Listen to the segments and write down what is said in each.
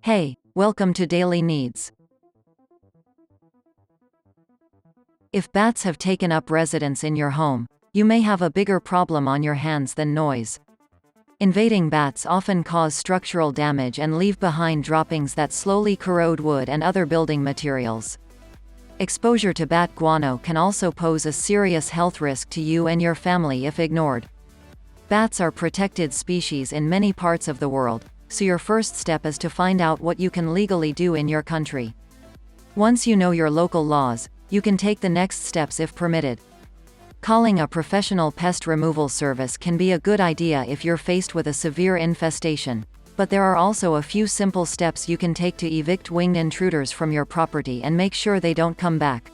Hey, welcome to Daily Needs. If bats have taken up residence in your home, you may have a bigger problem on your hands than noise. Invading bats often cause structural damage and leave behind droppings that slowly corrode wood and other building materials. Exposure to bat guano can also pose a serious health risk to you and your family if ignored. Bats are protected species in many parts of the world, so your first step is to find out what you can legally do in your country. Once you know your local laws, you can take the next steps if permitted. Calling a professional pest removal service can be a good idea if you're faced with a severe infestation, but there are also a few simple steps you can take to evict winged intruders from your property and make sure they don't come back.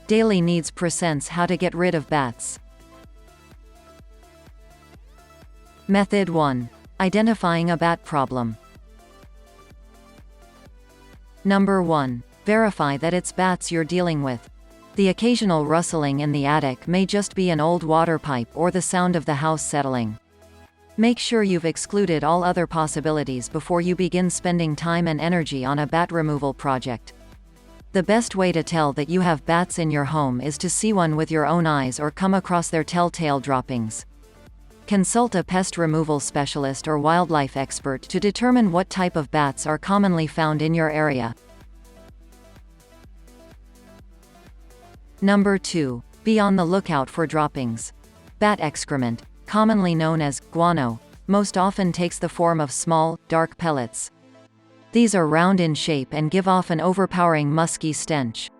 Daily Needs presents how to get rid of bats. Method 1. Identifying a bat problem. Number 1. Verify that it's bats you're dealing with. The occasional rustling in the attic may just be an old water pipe or the sound of the house settling. Make sure you've excluded all other possibilities before you begin spending time and energy on a bat removal project. The best way to tell that you have bats in your home is to see one with your own eyes or come across their telltale droppings. Consult a pest removal specialist or wildlife expert to determine what type of bats are commonly found in your area. Number 2. Be on the lookout for droppings. Bat excrement, commonly known as guano, most often takes the form of small, dark pellets. These are round in shape and give off an overpowering musky stench.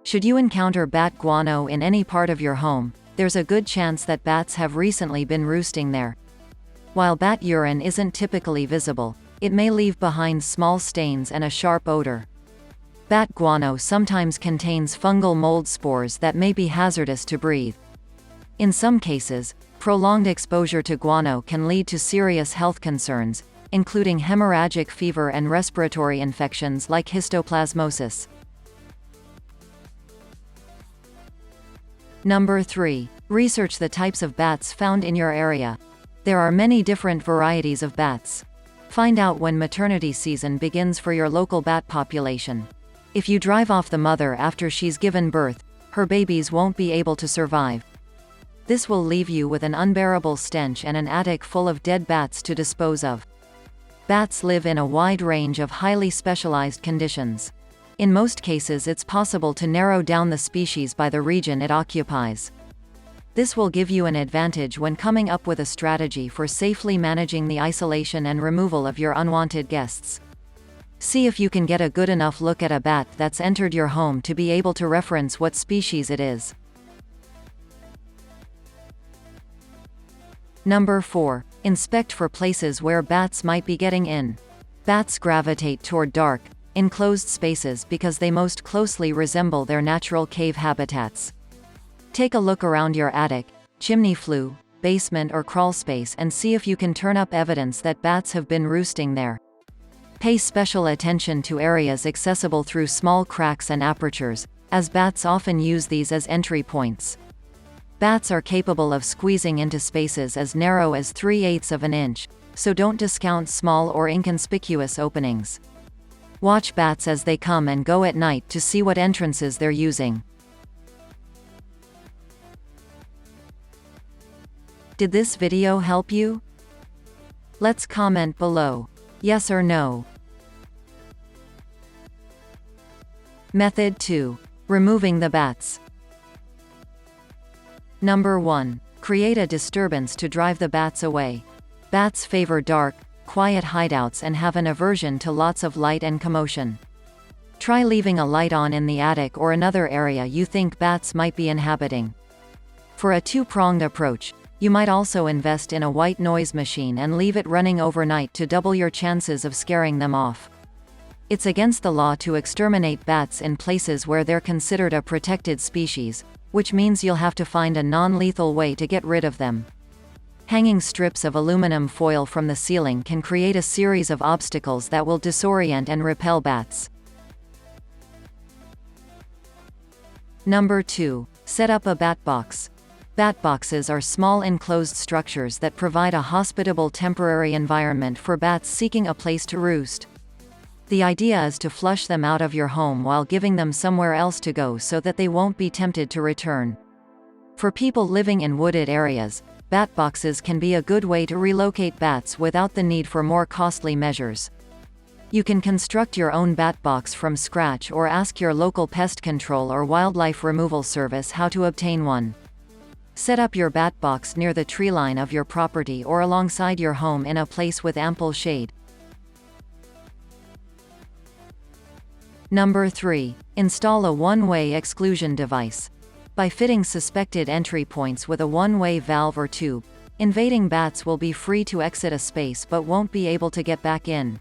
Should you encounter bat guano in any part of your home, there's a good chance that bats have recently been roosting there. While bat urine isn't typically visible, it may leave behind small stains and a sharp odor. Bat guano sometimes contains fungal mold spores that may be hazardous to breathe. In some cases, prolonged exposure to guano can lead to serious health concerns, including hemorrhagic fever and respiratory infections like histoplasmosis. Number 3. Research the types of bats found in your area. There are many different varieties of bats. Find out when maternity season begins for your local bat population. If you drive off the mother after she's given birth, her babies won't be able to survive. This will leave you with an unbearable stench and an attic full of dead bats to dispose of. Bats live in a wide range of highly specialized conditions. In most cases, it's possible to narrow down the species by the region it occupies. This will give you an advantage when coming up with a strategy for safely managing the isolation and removal of your unwanted guests. See if you can get a good enough look at a bat that's entered your home to be able to reference what species it is. Number 4. Inspect for places where bats might be getting in. Bats gravitate toward dark, enclosed spaces because they most closely resemble their natural cave habitats. Take a look around your attic, chimney flue, basement or crawl space and see if you can turn up evidence that bats have been roosting there. Pay special attention to areas accessible through small cracks and apertures, as bats often use these as entry points. Bats are capable of squeezing into spaces as narrow as 3/8 of an inch, so don't discount small or inconspicuous openings. Watch bats as they come and go at night to see what entrances they're using. Did this video help you? Let's comment below. Yes or no. Method 2. Removing the bats. Number 1. Create a disturbance to drive the bats away. Bats favor dark, quiet hideouts and have an aversion to lots of light and commotion. Try leaving a light on in the attic or another area you think bats might be inhabiting. For a two-pronged approach, you might also invest in a white noise machine and leave it running overnight to double your chances of scaring them off. It's against the law to exterminate bats in places where they're considered a protected species, which means you'll have to find a non-lethal way to get rid of them. Hanging strips of aluminum foil from the ceiling can create a series of obstacles that will disorient and repel bats. Number 2. Set up a bat box. Bat boxes are small enclosed structures that provide a hospitable temporary environment for bats seeking a place to roost. The idea is to flush them out of your home while giving them somewhere else to go so that they won't be tempted to return. For people living in wooded areas, bat boxes can be a good way to relocate bats without the need for more costly measures. You can construct your own bat box from scratch or ask your local pest control or wildlife removal service how to obtain one. Set up your bat box near the tree line of your property or alongside your home in a place with ample shade. Number 3. Install a one-way exclusion device. By fitting suspected entry points with a one-way valve or tube, invading bats will be free to exit a space but won't be able to get back in.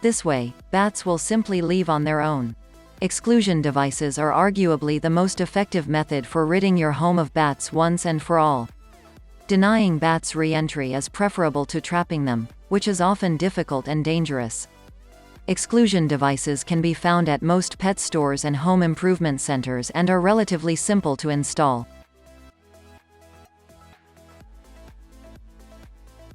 This way, bats will simply leave on their own. Exclusion devices are arguably the most effective method for ridding your home of bats once and for all. Denying bats re-entry is preferable to trapping them, which is often difficult and dangerous. Exclusion devices can be found at most pet stores and home improvement centers and are relatively simple to install.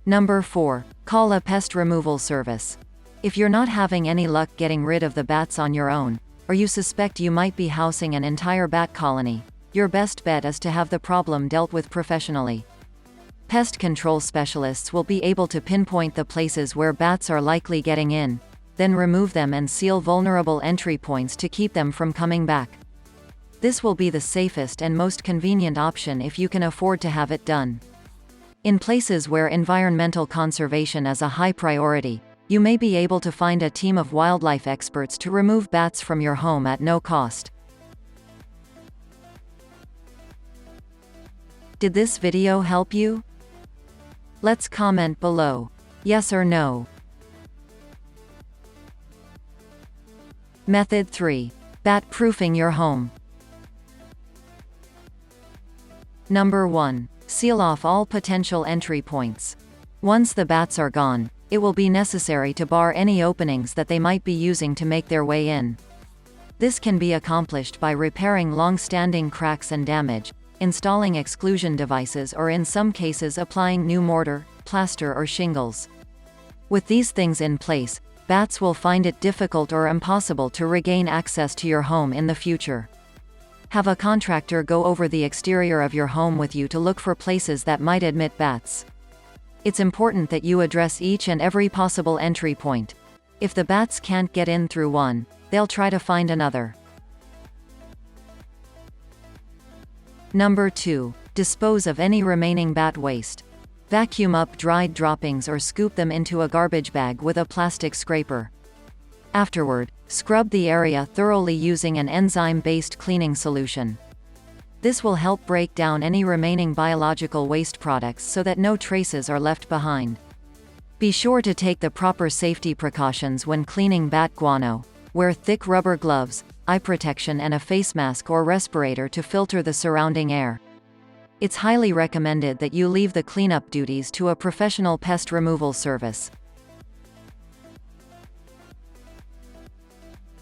Number 4. Call a pest removal service. If you're not having any luck getting rid of the bats on your own, or you suspect you might be housing an entire bat colony, your best bet is to have the problem dealt with professionally. Pest control specialists will be able to pinpoint the places where bats are likely getting in, then remove them and seal vulnerable entry points to keep them from coming back. This will be the safest and most convenient option if you can afford to have it done. In places where environmental conservation is a high priority, you may be able to find a team of wildlife experts to remove bats from your home at no cost. Did this video help you? Let's comment below. Yes or no. Method 3. Bat-proofing your home. Number 1. Seal off all potential entry points. Once the bats are gone, it will be necessary to bar any openings that they might be using to make their way in. This can be accomplished by repairing long-standing cracks and damage, installing exclusion devices or in some cases applying new mortar, plaster or shingles. With these things in place, bats will find it difficult or impossible to regain access to your home in the future. Have a contractor go over the exterior of your home with you to look for places that might admit bats. It's important that you address each and every possible entry point. If the bats can't get in through one, they'll try to find another. Number 2. Dispose of any remaining bat waste. Vacuum up dried droppings or scoop them into a garbage bag with a plastic scraper. Afterward, scrub the area thoroughly using an enzyme-based cleaning solution. This will help break down any remaining biological waste products so that no traces are left behind. Be sure to take the proper safety precautions when cleaning bat guano. Wear thick rubber gloves, eye protection and a face mask or respirator to filter the surrounding air. It's highly recommended that you leave the cleanup duties to a professional pest removal service.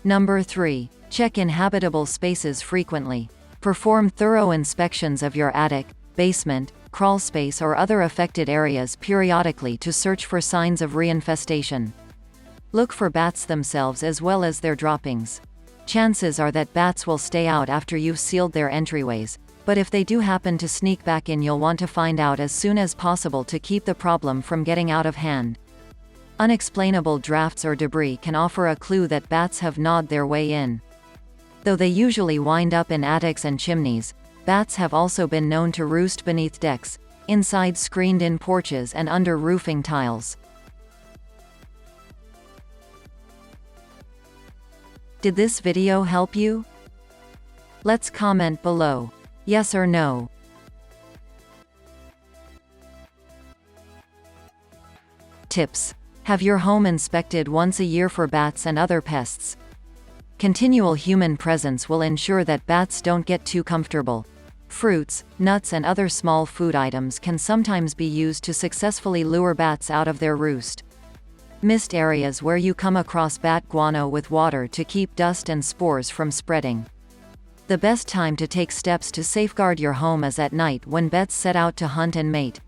Number 3. Check inhabitable spaces frequently. Perform thorough inspections of your attic, basement, crawl space or other affected areas periodically to search for signs of reinfestation. Look for bats themselves as well as their droppings. Chances are that bats will stay out after you've sealed their entryways, but if they do happen to sneak back in, you'll want to find out as soon as possible to keep the problem from getting out of hand. Unexplainable drafts or debris can offer a clue that bats have gnawed their way in. Though they usually wind up in attics and chimneys, bats have also been known to roost beneath decks, inside screened-in porches and under roofing tiles. Did this video help you? Let's comment below. Yes or no. Tips. Have your home inspected once a year for bats and other pests. Continual human presence will ensure that bats don't get too comfortable. Fruits, nuts and other small food items can sometimes be used to successfully lure bats out of their roost. Mist areas where you come across bat guano with water to keep dust and spores from spreading. The best time to take steps to safeguard your home is at night when bats set out to hunt and mate.